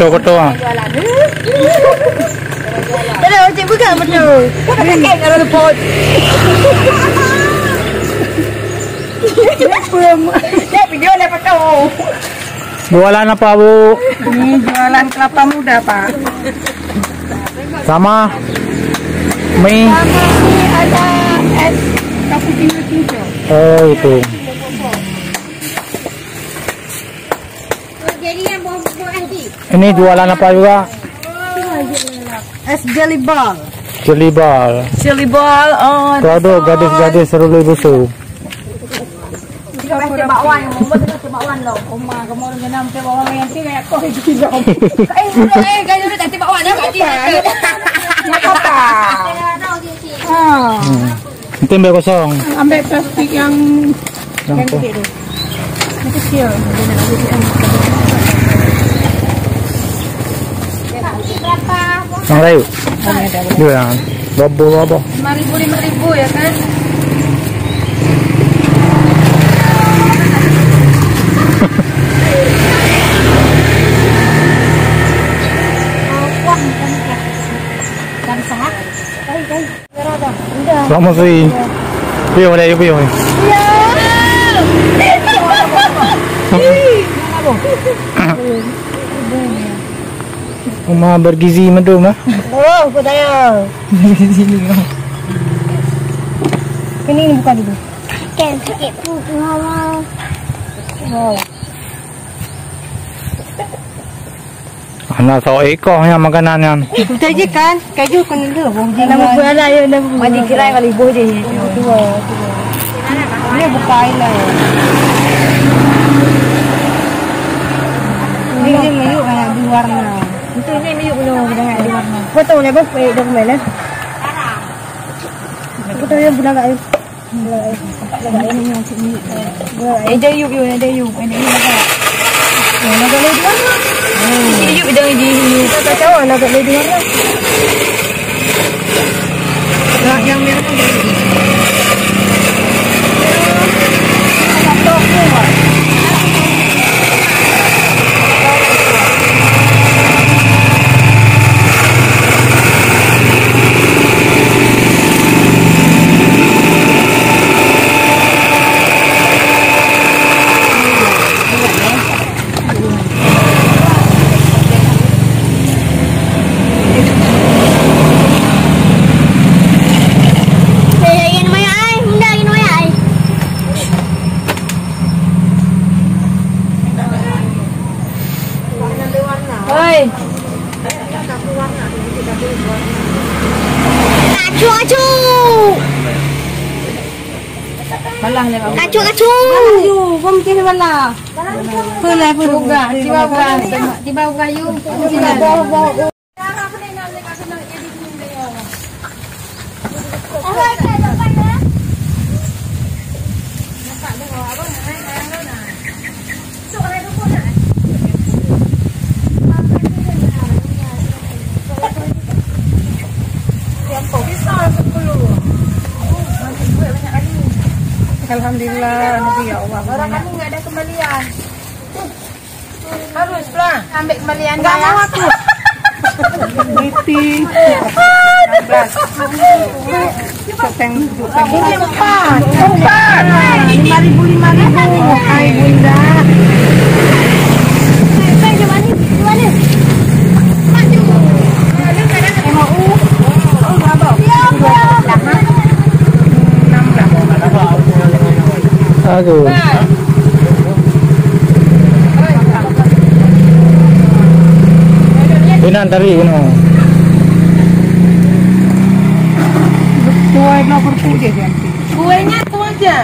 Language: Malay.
Kotor-kotor ah. Dah cik bukan betul. Pakai kek kalau lepot. Dia video dah betul. Jualan apa, Bu? Ini jualan kelapa muda, Pak. Sama mie. Sama ini ada es cappuccino hijau. Oh, itu. Ini jualan apa juga? Es jelly ball. Jelly ball. Jelly ball. Oh. Tuh ada gadis-gadis seruli busu. Bakwan yang membuat kita bakwan loh. Oma kamu orang yang nampak bakwan yang sih kayak kau gitu. Kayak dulu tadi bakwan dah kat sini. Apa? Itu ambil kosong. Ambil plastik yang gede tu. Yang kecil. Yang lain. Dua yang. Bobo. 5.000 ya kan? Selamat sih. Piyo deh, piyo. Rumah bergizi mendung ah. Oh, kau tanya. Bergizi ni. Ini buka dulu. Kan sakit perut mama. Oh. Anak tahu ekor yang makanan yang. Kita je kan, keju kan dulu. Nama buah lah ya, nama. Mandi kira kali buah je. Dua. Ini buka lah. Ini meyuk nak di warna. Itu ini meyuk belum dengan di warna. Foto le bos dokumen lah. Foto yang bulan gak? Bulan ini yang sini. Ada yuk. Ini nak. Nak le di warna. Ini yuk dah di yuk. Tak tahu nak le di warna. Nak yang merah ni. Satu kuat. Acu. Balah le. Acu. Kau mesti balah. Pula. Tiba buka you. Alhamdulillah, Nabi ya Allah. Orang kamu enggak ada kembalian. Harus lah ambil kembalian. Enggak mau aku. Niti. 16. Ini 4. 5.000. Hai Bunda. Gimana? Maju. MOU. Oh, berapa? Aduh. Ini tadi ini. Kuenya tu aja.